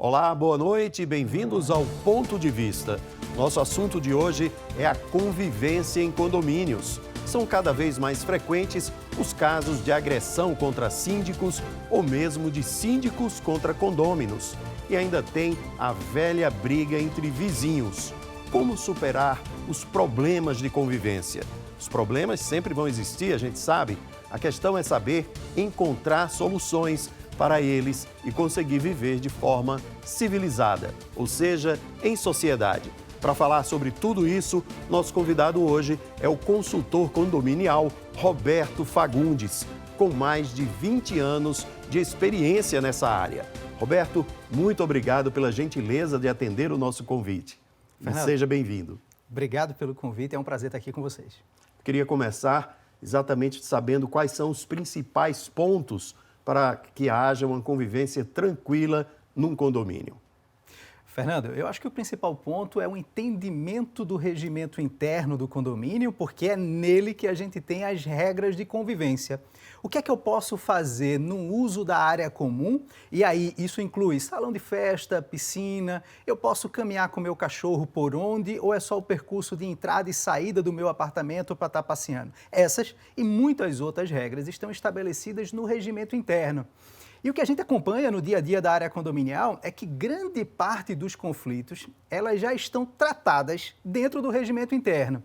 Olá, boa noite e bem-vindos ao Ponto de Vista. Nosso assunto de hoje é a convivência em condomínios. São cada vez mais frequentes os casos de agressão contra síndicos ou mesmo de síndicos contra condôminos. E ainda tem a velha briga entre vizinhos. Como superar os problemas de convivência? Os problemas sempre vão existir, a gente sabe. A questão é saber encontrar soluções para eles e conseguir viver de forma civilizada, ou seja, em sociedade. Para falar sobre tudo isso, nosso convidado hoje é o consultor condominial Roberto Fagundes, com mais de 20 anos de experiência nessa área. Roberto, muito obrigado pela gentileza de atender o nosso convite. Fernando, seja bem-vindo. Obrigado pelo convite, é um prazer estar aqui com vocês. Queria começar exatamente sabendo quais são os principais pontos para que haja uma convivência tranquila num condomínio. Fernando, eu acho que o principal ponto é o entendimento do regimento interno do condomínio, porque é nele que a gente tem as regras de convivência. O que é que eu posso fazer no uso da área comum? E aí, isso inclui salão de festa, piscina, eu posso caminhar com o meu cachorro por onde, ou é só o percurso de entrada e saída do meu apartamento para estar passeando? Essas e muitas outras regras estão estabelecidas no regimento interno. E o que a gente acompanha no dia a dia da área condominial é que grande parte dos conflitos, elas já estão tratadas dentro do regimento interno.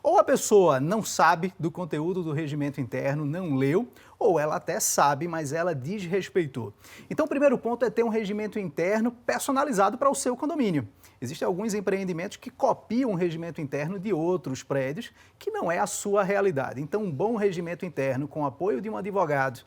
Ou a pessoa não sabe do conteúdo do regimento interno, não leu, ou ela até sabe, mas ela desrespeitou. Então, o primeiro ponto é ter um regimento interno personalizado para o seu condomínio. Existem alguns empreendimentos que copiam o regimento interno de outros prédios, que não é a sua realidade. Então, um bom regimento interno, com o apoio de um advogado,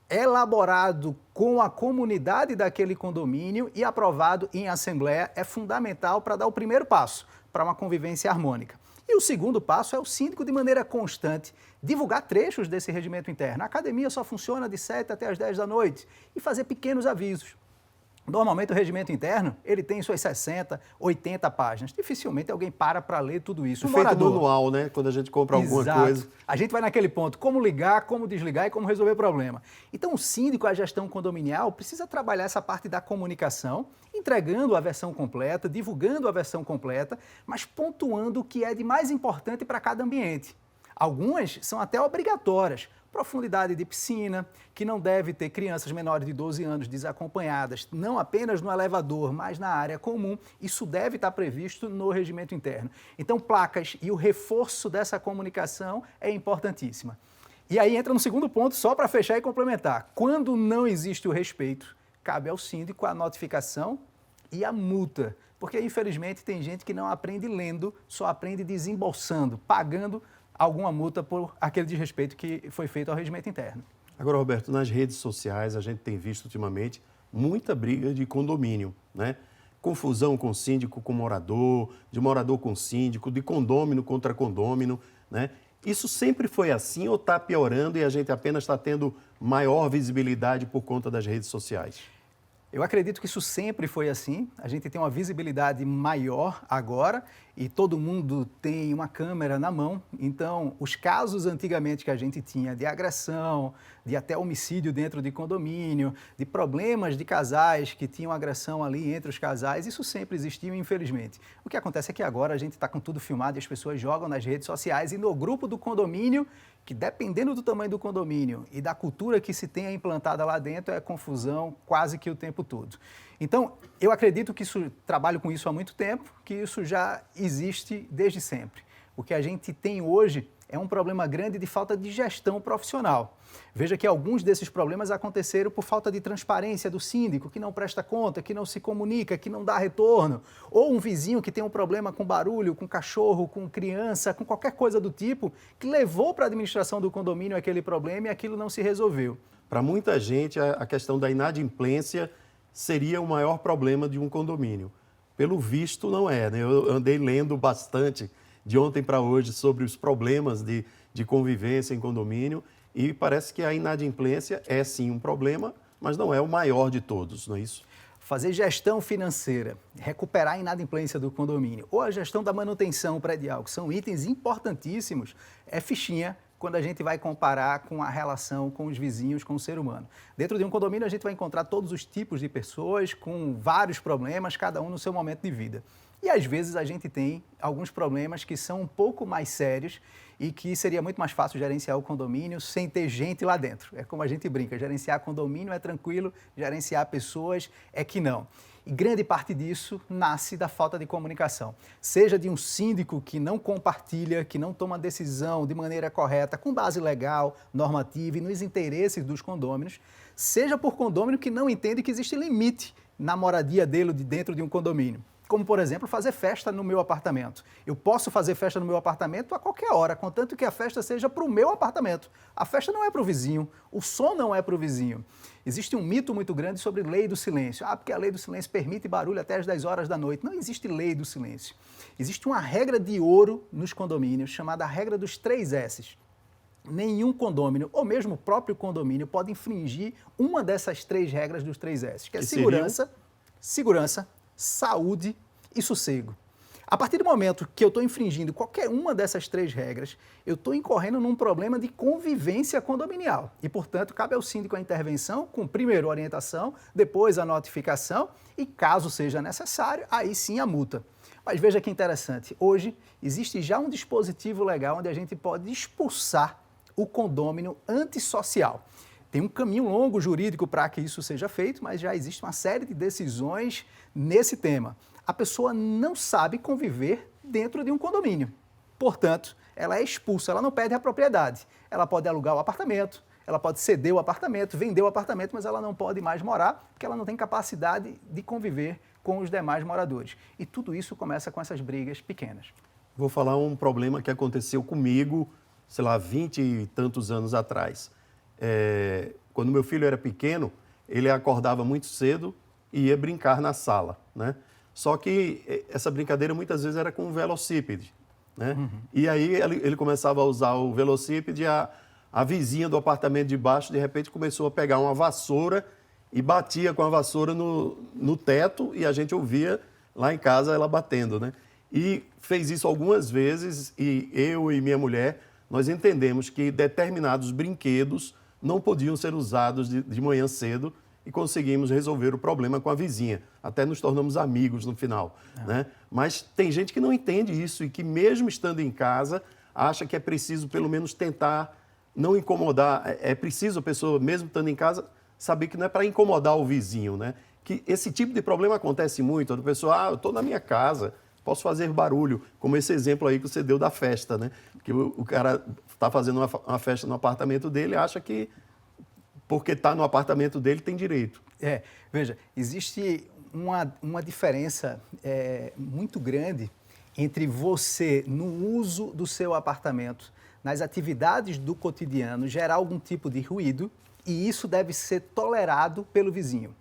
elaborado com a comunidade daquele condomínio e aprovado em assembleia, é fundamental para dar o primeiro passo para uma convivência harmônica. E o segundo passo é o síndico, de maneira constante, divulgar trechos desse regimento interno. A academia só funciona de 7 até as 10 da noite e fazer pequenos avisos. Normalmente o regimento interno, ele tem suas 60, 80 páginas. Dificilmente alguém para ler tudo isso. Feito manual, né? Quando a gente compra alguma coisa. A gente vai naquele ponto, como ligar, como desligar e como resolver o problema. Então o síndico, a gestão condominial, precisa trabalhar essa parte da comunicação, entregando a versão completa, divulgando a versão completa, mas pontuando o que é de mais importante para cada ambiente. Algumas são até obrigatórias. Profundidade de piscina, que não deve ter crianças menores de 12 anos desacompanhadas, não apenas no elevador, mas na área comum. Isso deve estar previsto no regimento interno. Então, placas e o reforço dessa comunicação é importantíssima. E aí entra no segundo ponto, só para fechar e complementar. Quando não existe o respeito, cabe ao síndico a notificação e a multa. Porque, infelizmente, tem gente que não aprende lendo, só aprende desembolsando, pagando alguma multa por aquele desrespeito que foi feito ao regimento interno. Agora, Roberto, nas redes sociais a gente tem visto ultimamente muita briga de condomínio, né? Confusão com síndico com morador, de morador com síndico, de condômino contra condômino, né? Isso sempre foi assim ou está piorando e a gente apenas está tendo maior visibilidade por conta das redes sociais? Eu acredito que isso sempre foi assim. A gente tem uma visibilidade maior agora e todo mundo tem uma câmera na mão. Então, os casos antigamente que a gente tinha de agressão, de até homicídio dentro de condomínio, de problemas de casais que tinham agressão ali entre os casais, isso sempre existiu, infelizmente. O que acontece é que agora a gente está com tudo filmado e as pessoas jogam nas redes sociais e no grupo do condomínio, que dependendo do tamanho do condomínio e da cultura que se tenha implantada lá dentro, é confusão quase que o tempo todo. Então, eu acredito que trabalho com isso há muito tempo, que isso já existe desde sempre. O que a gente tem hoje é um problema grande de falta de gestão profissional. Veja que alguns desses problemas aconteceram por falta de transparência do síndico, que não presta conta, que não se comunica, que não dá retorno, ou um vizinho que tem um problema com barulho, com cachorro, com criança, com qualquer coisa do tipo, que levou para a administração do condomínio aquele problema e aquilo não se resolveu. Para muita gente, a questão da inadimplência seria o maior problema de um condomínio. Pelo visto, não é, né? Eu andei lendo bastante de ontem para hoje sobre os problemas de convivência em condomínio e parece que a inadimplência é sim um problema, mas não é o maior de todos, não é isso? Fazer gestão financeira, recuperar a inadimplência do condomínio ou a gestão da manutenção predial, que são itens importantíssimos, é fichinha quando a gente vai comparar com a relação com os vizinhos, com o ser humano. Dentro de um condomínio, a gente vai encontrar todos os tipos de pessoas com vários problemas, cada um no seu momento de vida. E às vezes a gente tem alguns problemas que são um pouco mais sérios e que seria muito mais fácil gerenciar o condomínio sem ter gente lá dentro. É como a gente brinca, gerenciar condomínio é tranquilo, gerenciar pessoas é que não. E grande parte disso nasce da falta de comunicação. Seja de um síndico que não compartilha, que não toma decisão de maneira correta, com base legal, normativa e nos interesses dos condôminos, seja por condômino que não entende que existe limite na moradia dele dentro de um condomínio. Como, por exemplo, fazer festa no meu apartamento. Eu posso fazer festa no meu apartamento a qualquer hora, contanto que a festa seja para o meu apartamento. A festa não é para o vizinho, o som não é para o vizinho. Existe um mito muito grande sobre lei do silêncio. Porque a lei do silêncio permite barulho até as 10 horas da noite. Não existe lei do silêncio. Existe uma regra de ouro nos condomínios, chamada regra dos 3 S's. Nenhum condômino, ou mesmo o próprio condomínio, pode infringir uma dessas 3 regras dos 3 S's, que é segurança, saúde e sossego. A partir do momento que eu estou infringindo qualquer uma dessas 3 regras, eu estou incorrendo num problema de convivência condominial. E, portanto, cabe ao síndico a intervenção com, primeiro, a orientação, depois a notificação e, caso seja necessário, aí sim a multa. Mas veja que interessante, hoje existe já um dispositivo legal onde a gente pode expulsar o condômino antissocial. Tem um caminho longo jurídico para que isso seja feito, mas já existe uma série de decisões nesse tema. A pessoa não sabe conviver dentro de um condomínio. Portanto, ela é expulsa, ela não perde a propriedade. Ela pode alugar o apartamento, ela pode ceder o apartamento, vender o apartamento, mas ela não pode mais morar porque ela não tem capacidade de conviver com os demais moradores. E tudo isso começa com essas brigas pequenas. Vou falar um problema que aconteceu comigo, sei lá, 20 e tantos anos atrás. Quando meu filho era pequeno, ele acordava muito cedo e ia brincar na sala, né? Só que essa brincadeira muitas vezes era com um velocípede, né? E aí ele começava a usar o velocípede, a vizinha do apartamento de baixo de repente começou a pegar uma vassoura e batia com a vassoura no teto e a gente ouvia lá em casa ela batendo, né? E fez isso algumas vezes e eu e minha mulher, nós entendemos que determinados brinquedos não podiam ser usados de manhã cedo e conseguimos resolver o problema com a vizinha. Até nos tornamos amigos no final, né? Mas tem gente que não entende isso e que mesmo estando em casa, acha que é preciso pelo menos tentar não incomodar. É preciso a pessoa, mesmo estando em casa, saber que não é para incomodar o vizinho, né? Que esse tipo de problema acontece muito. A pessoa, eu estou na minha casa, posso fazer barulho, como esse exemplo aí que você deu da festa, né? Que o cara está fazendo uma festa no apartamento dele e acha que porque está no apartamento dele tem direito. Veja, existe uma diferença muito grande entre você, no uso do seu apartamento, nas atividades do cotidiano, gerar algum tipo de ruído e isso deve ser tolerado pelo vizinho.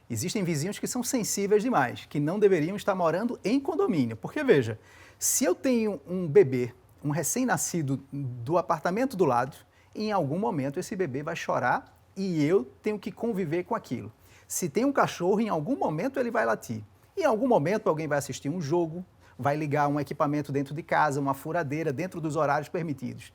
Existem vizinhos que são sensíveis demais, que não deveriam estar morando em condomínio. Porque, veja, se eu tenho um bebê, um recém-nascido do apartamento do lado, em algum momento esse bebê vai chorar e eu tenho que conviver com aquilo. Se tem um cachorro, em algum momento ele vai latir. Em algum momento alguém vai assistir um jogo, vai ligar um equipamento dentro de casa, uma furadeira, dentro dos horários permitidos.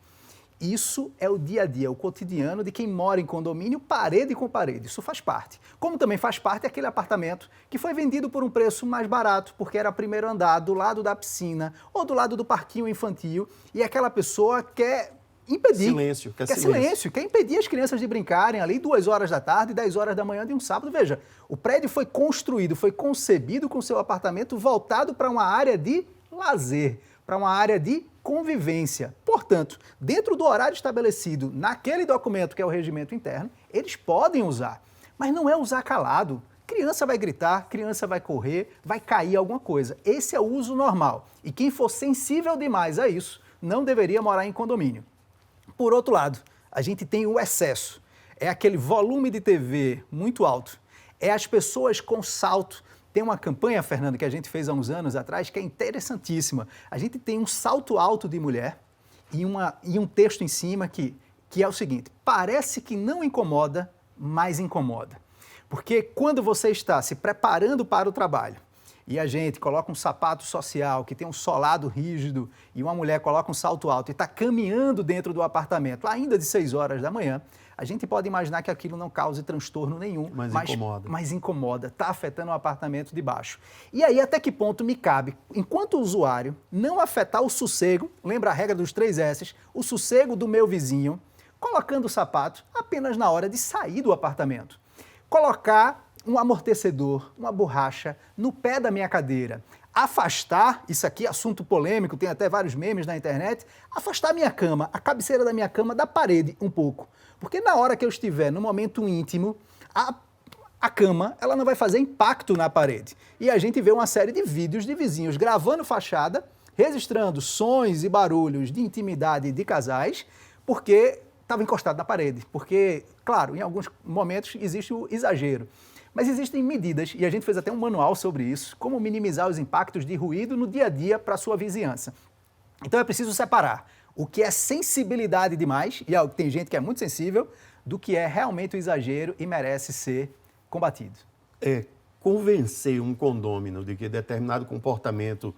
Isso é o dia a dia, o cotidiano de quem mora em condomínio, parede com parede. Isso faz parte. Como também faz parte aquele apartamento que foi vendido por um preço mais barato, porque era primeiro andar, do lado da piscina ou do lado do parquinho infantil, e aquela pessoa quer impedir. Silêncio, quer impedir as crianças de brincarem ali 2 horas da tarde, 10 horas da manhã de um sábado. Veja, o prédio foi construído, foi concebido com seu apartamento voltado para uma área de lazer, para uma área de convivência. Portanto, dentro do horário estabelecido naquele documento que é o regimento interno, eles podem usar, mas não é usar calado. Criança vai gritar, criança vai correr, vai cair alguma coisa. Esse é o uso normal. E quem for sensível demais a isso, não deveria morar em condomínio. Por outro lado, a gente tem o excesso. É aquele volume de TV muito alto. É as pessoas com salto. Tem uma campanha, Fernando, que a gente fez há uns anos atrás, que é interessantíssima. A gente tem um salto alto de mulher e um texto em cima que é o seguinte: parece que não incomoda, mas incomoda. Porque quando você está se preparando para o trabalho, e a gente coloca um sapato social que tem um solado rígido e uma mulher coloca um salto alto e está caminhando dentro do apartamento ainda de 6 horas da manhã, a gente pode imaginar que aquilo não cause transtorno nenhum, mas incomoda, está afetando o apartamento de baixo. E aí, até que ponto me cabe, enquanto usuário, não afetar o sossego, lembra a regra dos 3 S's, o sossego do meu vizinho, colocando o sapato apenas na hora de sair do apartamento. Colocar um amortecedor, uma borracha no pé da minha cadeira. Afastar, isso aqui é assunto polêmico, tem até vários memes na internet, afastar a minha cama, a cabeceira da minha cama da parede um pouco. Porque na hora que eu estiver no momento íntimo, a cama ela não vai fazer impacto na parede. E a gente vê uma série de vídeos de vizinhos gravando fachada, registrando sons e barulhos de intimidade de casais, porque estava encostado na parede. Porque, claro, em alguns momentos existe o exagero. Mas existem medidas, e a gente fez até um manual sobre isso, como minimizar os impactos de ruído no dia a dia para a sua vizinhança. Então é preciso separar o que é sensibilidade demais, e tem gente que é muito sensível, do que é realmente o exagero e merece ser combatido. Convencer um condômino de que determinado comportamento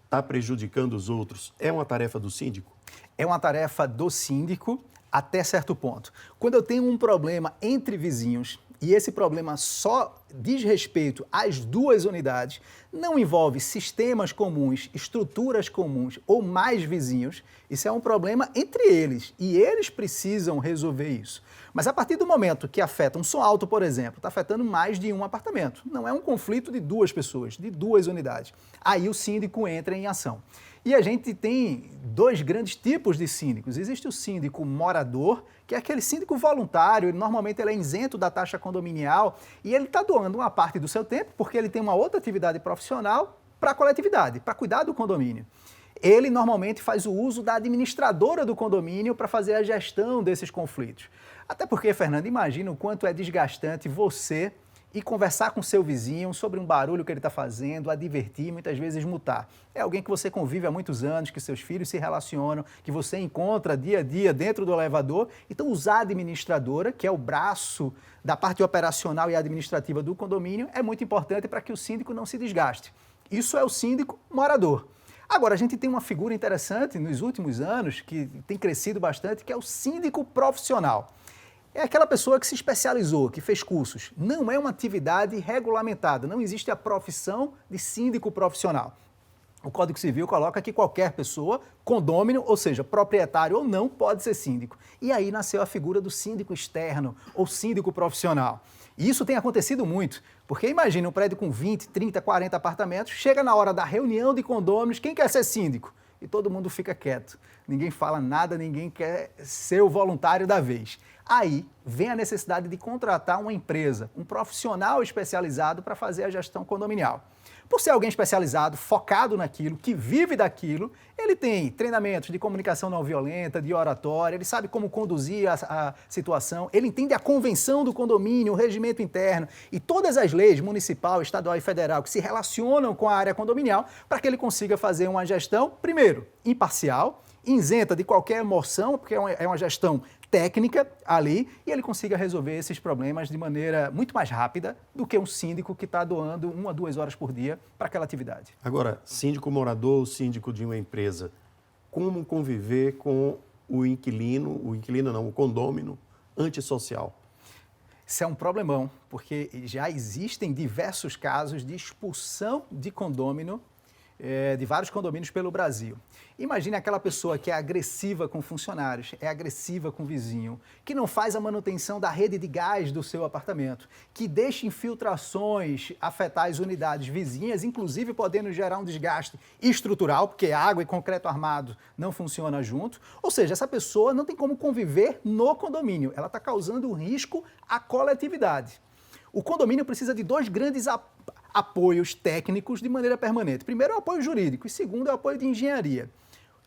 está prejudicando os outros é uma tarefa do síndico? É uma tarefa do síndico até certo ponto. Quando eu tenho um problema entre vizinhos, e esse problema só diz respeito às 2 unidades, não envolve sistemas comuns, estruturas comuns ou mais vizinhos, isso é um problema entre eles e eles precisam resolver isso. Mas a partir do momento que afeta um som alto, por exemplo, está afetando mais de um apartamento, não é um conflito de 2 pessoas, de 2 unidades. Aí o síndico entra em ação. E a gente tem 2 grandes tipos de síndicos. Existe o síndico morador, que é aquele síndico voluntário, normalmente ele é isento da taxa condominial e ele está doando uma parte do seu tempo, porque ele tem uma outra atividade profissional para a coletividade, para cuidar do condomínio. Ele normalmente faz o uso da administradora do condomínio para fazer a gestão desses conflitos. Até porque, Fernando, imagina o quanto é desgastante você e conversar com seu vizinho sobre um barulho que ele está fazendo, advertir, muitas vezes mutar. É alguém que você convive há muitos anos, que seus filhos se relacionam, que você encontra dia a dia dentro do elevador. Então, usar a administradora, que é o braço da parte operacional e administrativa do condomínio, é muito importante para que o síndico não se desgaste. Isso é o síndico morador. Agora, a gente tem uma figura interessante nos últimos anos, que tem crescido bastante, que é o síndico profissional. É aquela pessoa que se especializou, que fez cursos. Não é uma atividade regulamentada, não existe a profissão de síndico profissional. O Código Civil coloca que qualquer pessoa, condômino, ou seja, proprietário ou não, pode ser síndico. E aí nasceu a figura do síndico externo ou síndico profissional. E isso tem acontecido muito, porque imagina um prédio com 20, 30, 40 apartamentos, chega na hora da reunião de condôminos, quem quer ser síndico? E todo mundo fica quieto. Ninguém fala nada, ninguém quer ser o voluntário da vez. Aí vem a necessidade de contratar uma empresa, um profissional especializado para fazer a gestão condominial. Por ser alguém especializado, focado naquilo, que vive daquilo, ele tem treinamentos de comunicação não violenta, de oratória, ele sabe como conduzir a situação, ele entende a convenção do condomínio, o regimento interno e todas as leis municipal, estadual e federal que se relacionam com a área condominial para que ele consiga fazer uma gestão, primeiro, imparcial, isenta de qualquer emoção, porque é uma gestão técnica ali, e ele consiga resolver esses problemas de maneira muito mais rápida do que um síndico que está doando 1 a 2 horas por dia para aquela atividade. Agora, síndico morador, síndico de uma empresa, como conviver com o inquilino não, o condômino antissocial? Isso é um problemão, porque já existem diversos casos de expulsão de condômino, de vários condomínios pelo Brasil. Imagine aquela pessoa que é agressiva com funcionários, é agressiva com o vizinho, que não faz a manutenção da rede de gás do seu apartamento, que deixa infiltrações afetar as unidades vizinhas, inclusive podendo gerar um desgaste estrutural, porque água e concreto armado não funcionam junto. Ou seja, essa pessoa não tem como conviver no condomínio, ela está causando risco à coletividade. O condomínio precisa de 2 grandes apoios técnicos de maneira permanente. Primeiro é o apoio jurídico e segundo é o apoio de engenharia.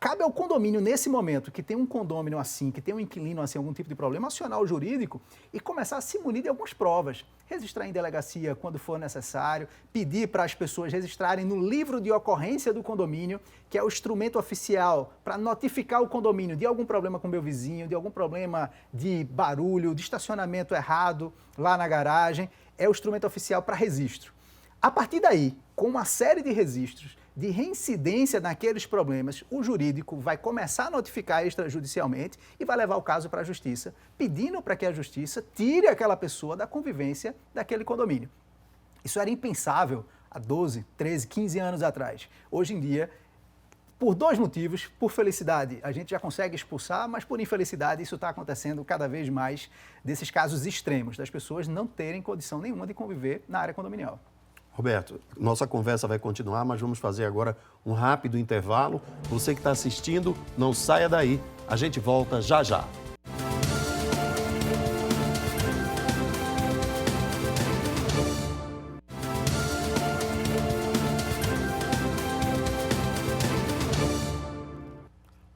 Cabe ao condomínio, nesse momento, que tem um condômino assim, que tem um inquilino assim, algum tipo de problema, acionar o jurídico e começar a se munir de algumas provas. Registrar em delegacia quando for necessário, pedir para as pessoas registrarem no livro de ocorrência do condomínio, que é o instrumento oficial para notificar o condomínio de algum problema com o meu vizinho, de algum problema de barulho, de estacionamento errado lá na garagem, é o instrumento oficial para registro. A partir daí, com uma série de registros de reincidência naqueles problemas, o jurídico vai começar a notificar extrajudicialmente e vai levar o caso para a justiça, pedindo para que a justiça tire aquela pessoa da convivência daquele condomínio. Isso era impensável há 12, 13, 15 anos atrás. Hoje em dia, por dois motivos: por felicidade, a gente já consegue expulsar, mas por infelicidade, isso está acontecendo cada vez mais desses casos extremos, das pessoas não terem condição nenhuma de conviver na área condominial. Roberto, nossa conversa vai continuar, mas vamos fazer agora um rápido intervalo. Você que está assistindo, não saia daí. A gente volta já já.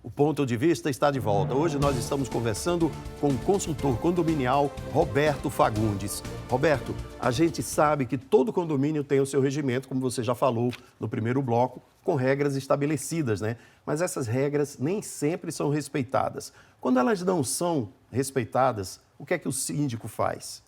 O Ponto de Vista está de volta. Hoje nós estamos conversando com o consultor condominial Roberto Fagundes. Roberto, a gente sabe que todo condomínio tem o seu regimento, como você já falou no primeiro bloco, com regras estabelecidas, né? Mas essas regras nem sempre são respeitadas. Quando elas não são respeitadas, o que é que o síndico faz?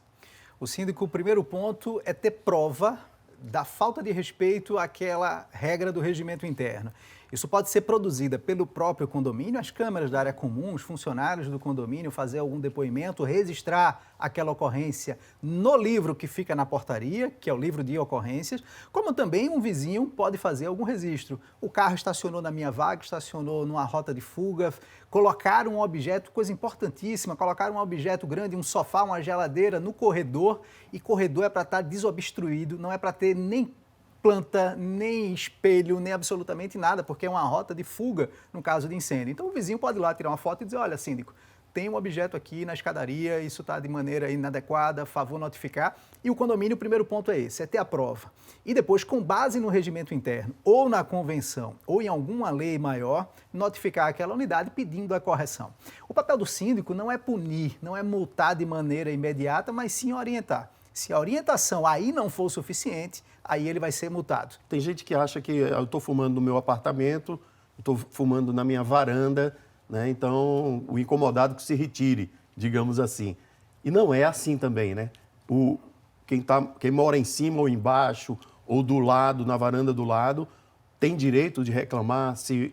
O síndico, o primeiro ponto é ter prova da falta de respeito àquela regra do regimento interno. Isso pode ser produzida pelo próprio condomínio, as câmaras da área comum, os funcionários do condomínio fazer algum depoimento, registrar aquela ocorrência no livro que fica na portaria, que é o livro de ocorrências, como também um vizinho pode fazer algum registro. O carro estacionou na minha vaga, estacionou numa rota de fuga, colocar um objeto, coisa importantíssima, colocar um objeto grande, um sofá, uma geladeira no corredor, e corredor é para estar desobstruído, não é para ter nem planta, nem espelho, nem absolutamente nada, porque é uma rota de fuga no caso de incêndio. Então o vizinho pode ir lá tirar uma foto e dizer: olha, síndico, tem um objeto aqui na escadaria, isso está de maneira inadequada, favor notificar. E o condomínio, o primeiro ponto é esse, é ter a prova. E depois, com base no regimento interno, ou na convenção, ou em alguma lei maior, notificar aquela unidade pedindo a correção. O papel do síndico não é punir, não é multar de maneira imediata, mas sim orientar. Se a orientação aí não for suficiente, aí ele vai ser multado. Tem gente que acha que eu estou fumando no meu apartamento, estou fumando na minha varanda, né? Então o incomodado que se retire, digamos assim. E não é assim também, né? Quem mora em cima ou embaixo, ou do lado, na varanda do lado, tem direito de reclamar se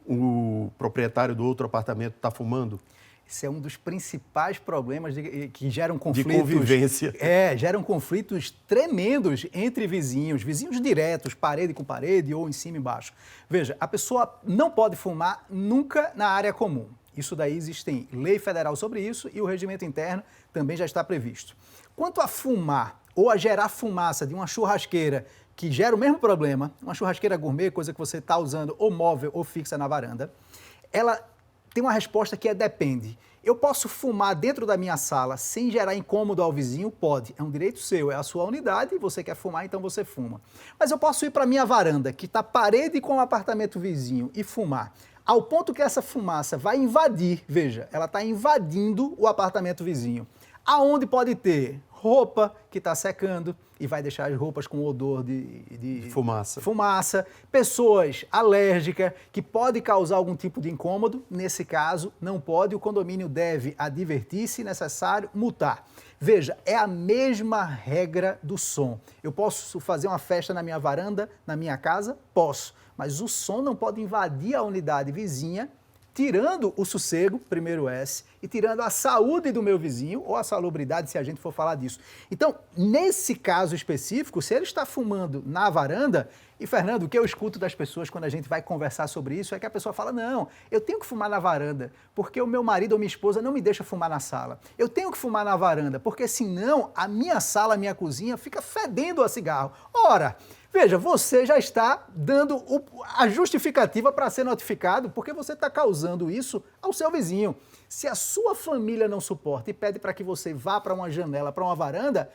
o proprietário do outro apartamento está fumando? Esse é um dos principais problemas que geram conflitos. De convivência. Geram conflitos tremendos entre vizinhos diretos, parede com parede ou em cima e embaixo. Veja, a pessoa não pode fumar nunca na área comum. Isso daí existe lei federal sobre isso e o regimento interno também já está previsto. Quanto a fumar ou a gerar fumaça de uma churrasqueira que gera o mesmo problema, uma churrasqueira gourmet, coisa que você está usando ou móvel ou fixa na varanda, ela tem uma resposta que depende. Eu posso fumar dentro da minha sala sem gerar incômodo ao vizinho? Pode. É um direito seu, é a sua unidade, você quer fumar, então você fuma. Mas eu posso ir para a minha varanda, que está parede com o apartamento vizinho, e fumar, ao ponto que essa fumaça vai invadir, veja, ela está invadindo o apartamento vizinho. Aonde pode ter roupa que está secando e vai deixar as roupas com odor de fumaça, pessoas alérgicas que pode causar algum tipo de incômodo, nesse caso não pode, o condomínio deve advertir, se necessário, multar. Veja, é a mesma regra do som. Eu posso fazer uma festa na minha varanda, na minha casa? Posso, mas o som não pode invadir a unidade vizinha, tirando o sossego, primeiro S, e tirando a saúde do meu vizinho, ou a salubridade, se a gente for falar disso. Então, nesse caso específico, se ele está fumando na varanda, e Fernando, o que eu escuto das pessoas quando a gente vai conversar sobre isso é que a pessoa fala: não, eu tenho que fumar na varanda, porque o meu marido ou minha esposa não me deixa fumar na sala. Eu tenho que fumar na varanda, porque senão a minha sala, a minha cozinha fica fedendo a cigarro. Ora, veja, você já está dando a justificativa para ser notificado, porque você está causando isso ao seu vizinho. Se a sua família não suporta e pede para que você vá para uma janela, para uma varanda,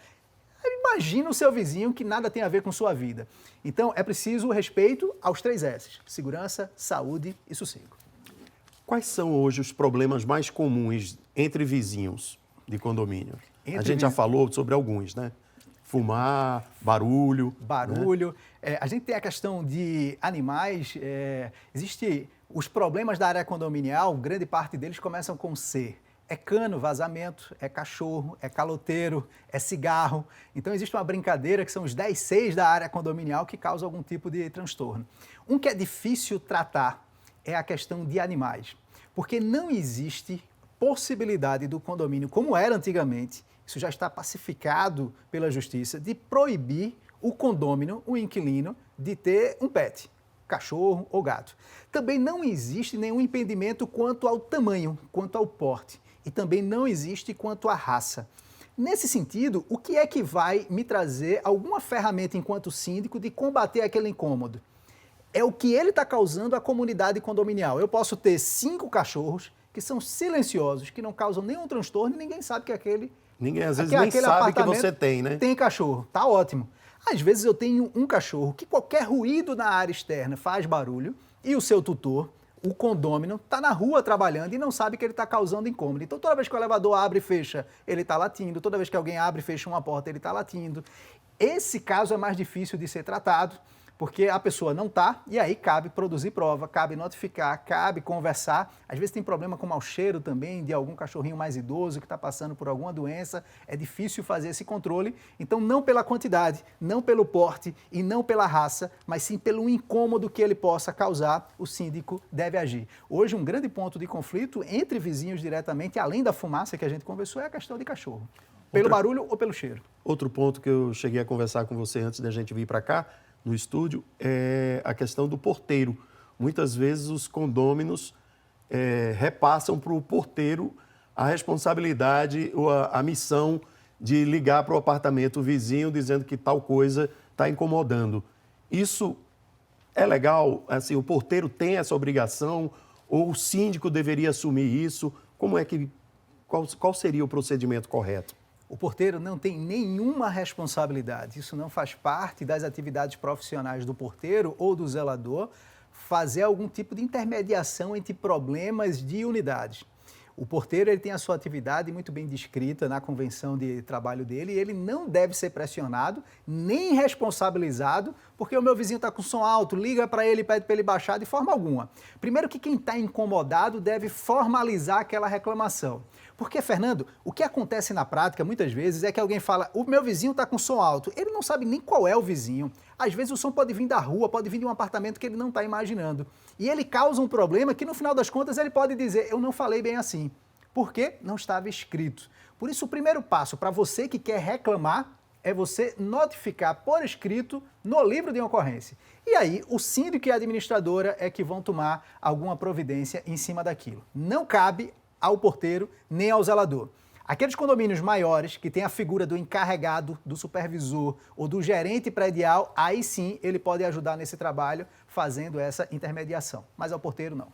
imagina o seu vizinho que nada tem a ver com sua vida. Então, é preciso o respeito aos 3 S's: segurança, saúde e sossego. Quais são hoje os problemas mais comuns entre vizinhos de condomínio? A gente já falou sobre alguns, né? Fumar, barulho. Né? A gente tem a questão de animais, existe os problemas da área condominial, grande parte deles começam com C. É cano, vazamento, é cachorro, é caloteiro, é cigarro. Então existe uma brincadeira que são os 10 Cs da área condominial que causam algum tipo de transtorno. Um que é difícil tratar é a questão de animais, porque não existe possibilidade do condomínio, como era antigamente, isso já está pacificado pela justiça, de proibir o condômino, o inquilino, de ter um pet, cachorro ou gato. Também não existe nenhum impedimento quanto ao tamanho, quanto ao porte. E também não existe quanto à raça. Nesse sentido, o que é que vai me trazer alguma ferramenta enquanto síndico de combater aquele incômodo? É o que ele está causando à comunidade condominial. Eu posso ter 5 cachorros que são silenciosos, que não causam nenhum transtorno e ninguém sabe que Ninguém às vezes nem sabe que você tem, né? Tem cachorro, tá ótimo. Às vezes eu tenho um cachorro que qualquer ruído na área externa faz barulho e o seu tutor, o condômino, está na rua trabalhando e não sabe que ele está causando incômodo. Então toda vez que o elevador abre e fecha, ele está latindo. Toda vez que alguém abre e fecha uma porta, ele está latindo. Esse caso é mais difícil de ser tratado, porque a pessoa não está, e aí cabe produzir prova, cabe notificar, cabe conversar. Às vezes tem problema com mau cheiro também, de algum cachorrinho mais idoso que está passando por alguma doença. É difícil fazer esse controle. Então, não pela quantidade, não pelo porte e não pela raça, mas sim pelo incômodo que ele possa causar, o síndico deve agir. Hoje, um grande ponto de conflito entre vizinhos diretamente, além da fumaça que a gente conversou, é a questão de cachorro. Pelo barulho ou pelo cheiro. Outro ponto que eu cheguei a conversar com você antes da gente vir para cá, no estúdio, é a questão do porteiro. Muitas vezes os condôminos repassam para o porteiro a responsabilidade ou a missão de ligar para o apartamento vizinho dizendo que tal coisa está incomodando. Isso é legal? Assim, o porteiro tem essa obrigação ou o síndico deveria assumir isso? Qual seria o procedimento correto? O porteiro não tem nenhuma responsabilidade, isso não faz parte das atividades profissionais do porteiro ou do zelador, fazer algum tipo de intermediação entre problemas de unidades. O porteiro ele tem a sua atividade muito bem descrita na convenção de trabalho dele e ele não deve ser pressionado nem responsabilizado porque o meu vizinho está com som alto, liga para ele e pede para ele baixar de forma alguma. Primeiro que quem está incomodado deve formalizar aquela reclamação. Porque, Fernando, o que acontece na prática muitas vezes é que alguém fala, o meu vizinho está com som alto, ele não sabe nem qual é o vizinho. Às vezes o som pode vir da rua, pode vir de um apartamento que ele não está imaginando. E ele causa um problema que no final das contas ele pode dizer, eu não falei bem assim. Por quê? Não estava escrito. Por isso o primeiro passo para você que quer reclamar é você notificar por escrito no livro de ocorrência. E aí o síndico e a administradora é que vão tomar alguma providência em cima daquilo. Não cabe ao porteiro nem ao zelador. Aqueles condomínios maiores que têm a figura do encarregado, do supervisor ou do gerente predial, aí sim ele pode ajudar nesse trabalho fazendo essa intermediação, mas ao porteiro não.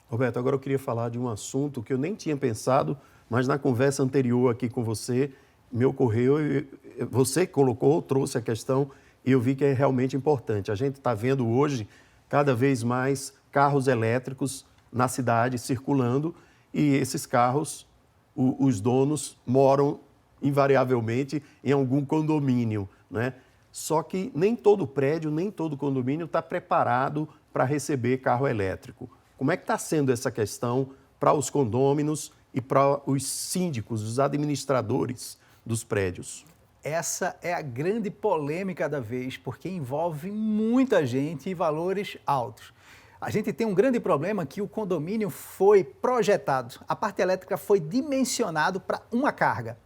Roberto, agora eu queria falar de um assunto que eu nem tinha pensado, mas na conversa anterior aqui com você, me ocorreu, você colocou, trouxe a questão e eu vi que é realmente importante. A gente está vendo hoje cada vez mais carros elétricos na cidade circulando e esses carros, os donos moram invariavelmente em algum condomínio, né? Só que nem todo prédio, nem todo condomínio está preparado para receber carro elétrico. Como é que está sendo essa questão para os condôminos e para os síndicos, os administradores dos prédios? Essa é a grande polêmica da vez, porque envolve muita gente e valores altos. A gente tem um grande problema que o condomínio foi projetado, a parte elétrica foi dimensionado para uma carga.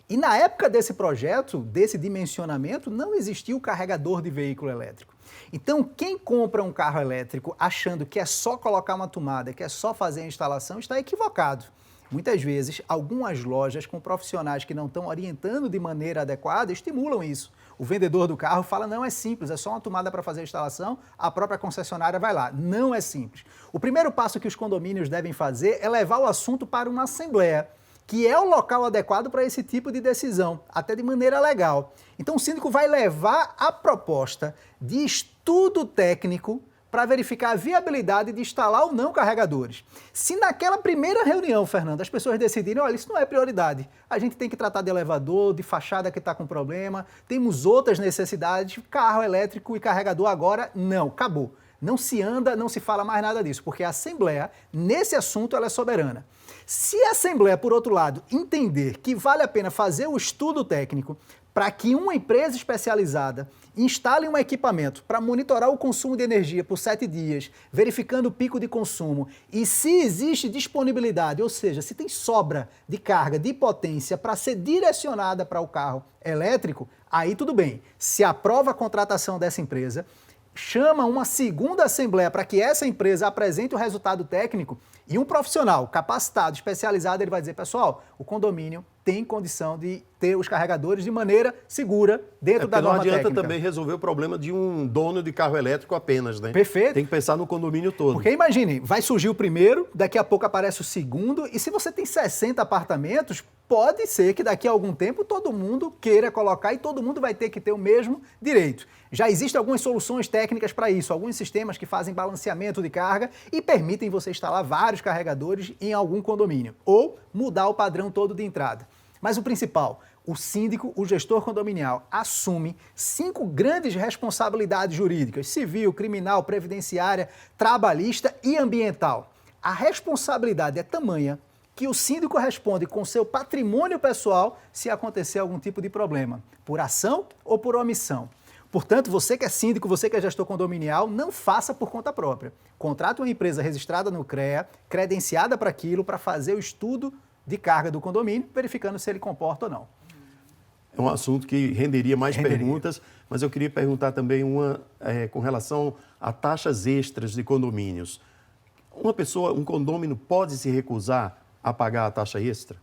E na época desse projeto, desse dimensionamento, não existia o carregador de veículo elétrico. Então, quem compra um carro elétrico achando que é só colocar uma tomada, que é só fazer a instalação, está equivocado. Muitas vezes, algumas lojas com profissionais que não estão orientando de maneira adequada estimulam isso. O vendedor do carro fala, não é simples, é só uma tomada para fazer a instalação, a própria concessionária vai lá. Não é simples. O primeiro passo que os condomínios devem fazer é levar o assunto para uma assembleia, que é o local adequado para esse tipo de decisão, até de maneira legal. Então o síndico vai levar a proposta de estudo técnico para verificar a viabilidade de instalar ou não carregadores. Se naquela primeira reunião, Fernando, as pessoas decidirem, olha, isso não é prioridade, a gente tem que tratar de elevador, de fachada que está com problema, temos outras necessidades, carro elétrico e carregador agora, não, acabou. Não se anda, não se fala mais nada disso, porque a Assembleia, nesse assunto, ela é soberana. Se a Assembleia, por outro lado, entender que vale a pena fazer o estudo técnico para que uma empresa especializada instale um equipamento para monitorar o consumo de energia por 7 dias, verificando o pico de consumo, e se existe disponibilidade, ou seja, se tem sobra de carga, de potência para ser direcionada para o carro elétrico, aí tudo bem. Se aprova a contratação dessa empresa, chama uma segunda assembleia para que essa empresa apresente o resultado técnico e um profissional capacitado, especializado, ele vai dizer, pessoal, o condomínio tem condição de ter os carregadores de maneira segura dentro da norma técnica. Não adianta também resolver o problema de um dono de carro elétrico apenas, né? Perfeito. Tem que pensar no condomínio todo. Porque imagine, vai surgir o primeiro, daqui a pouco aparece o segundo, e se você tem 60 apartamentos, pode ser que daqui a algum tempo todo mundo queira colocar e todo mundo vai ter que ter o mesmo direito. Já existem algumas soluções técnicas para isso, alguns sistemas que fazem balanceamento de carga e permitem você instalar vários carregadores em algum condomínio, ou mudar o padrão todo de entrada. Mas o principal, o síndico, o gestor condominial, assume 5 grandes responsabilidades jurídicas: civil, criminal, previdenciária, trabalhista e ambiental. A responsabilidade é tamanha que o síndico responde com seu patrimônio pessoal se acontecer algum tipo de problema, por ação ou por omissão. Portanto, você que é síndico, você que é gestor condominial, não faça por conta própria. Contrate uma empresa registrada no CREA, credenciada para aquilo, para fazer o estudo de carga do condomínio, verificando se ele comporta ou não. É um assunto que renderia mais perguntas, mas eu queria perguntar também uma com relação a taxas extras de condomínios. Uma pessoa, um condômino pode se recusar a pagar a taxa extra?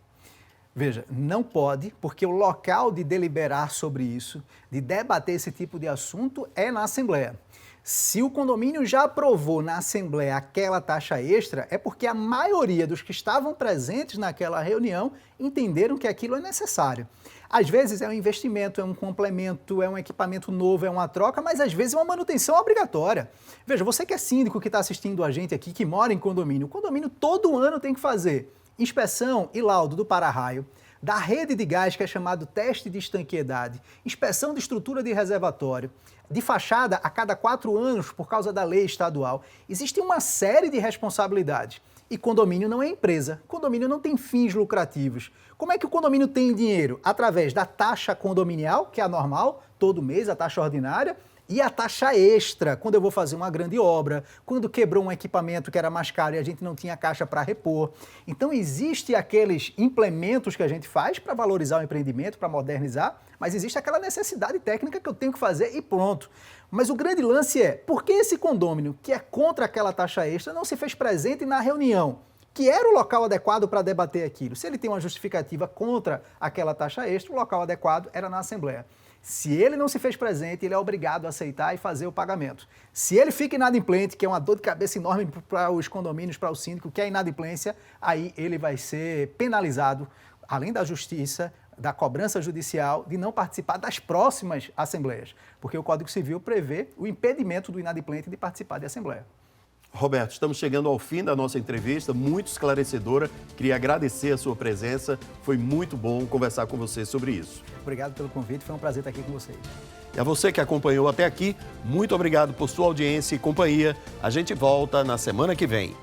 Veja, não pode, porque o local de deliberar sobre isso, de debater esse tipo de assunto, é na Assembleia. Se o condomínio já aprovou na Assembleia aquela taxa extra, é porque a maioria dos que estavam presentes naquela reunião entenderam que aquilo é necessário. Às vezes é um investimento, é um complemento, é um equipamento novo, é uma troca, mas às vezes é uma manutenção obrigatória. Veja, você que é síndico que está assistindo a gente aqui, que mora em condomínio, o condomínio todo ano tem que fazer inspeção e laudo do para-raio, da rede de gás, que é chamado teste de estanqueidade, inspeção de estrutura de reservatório, de fachada a cada 4 anos por causa da lei estadual. Existe uma série de responsabilidades. E condomínio não é empresa, condomínio não tem fins lucrativos. Como é que o condomínio tem dinheiro? Através da taxa condominial, que é a normal, todo mês, a taxa ordinária, e a taxa extra, quando eu vou fazer uma grande obra, quando quebrou um equipamento que era mais caro e a gente não tinha caixa para repor. Então, existe aqueles implementos que a gente faz para valorizar o empreendimento, para modernizar, mas existe aquela necessidade técnica que eu tenho que fazer e pronto. Mas o grande lance é, por que esse condômino, que é contra aquela taxa extra, não se fez presente na reunião, que era o local adequado para debater aquilo? Se ele tem uma justificativa contra aquela taxa extra, o local adequado era na Assembleia. Se ele não se fez presente, ele é obrigado a aceitar e fazer o pagamento. Se ele fica inadimplente, que é uma dor de cabeça enorme para os condomínios, para o síndico, que é inadimplência, aí ele vai ser penalizado, além da justiça, da cobrança judicial, de não participar das próximas assembleias, porque o Código Civil prevê o impedimento do inadimplente de participar de assembleia. Roberto, estamos chegando ao fim da nossa entrevista, muito esclarecedora. Queria agradecer a sua presença, foi muito bom conversar com você sobre isso. Obrigado pelo convite, foi um prazer estar aqui com vocês. E a você que acompanhou até aqui, muito obrigado por sua audiência e companhia. A gente volta na semana que vem.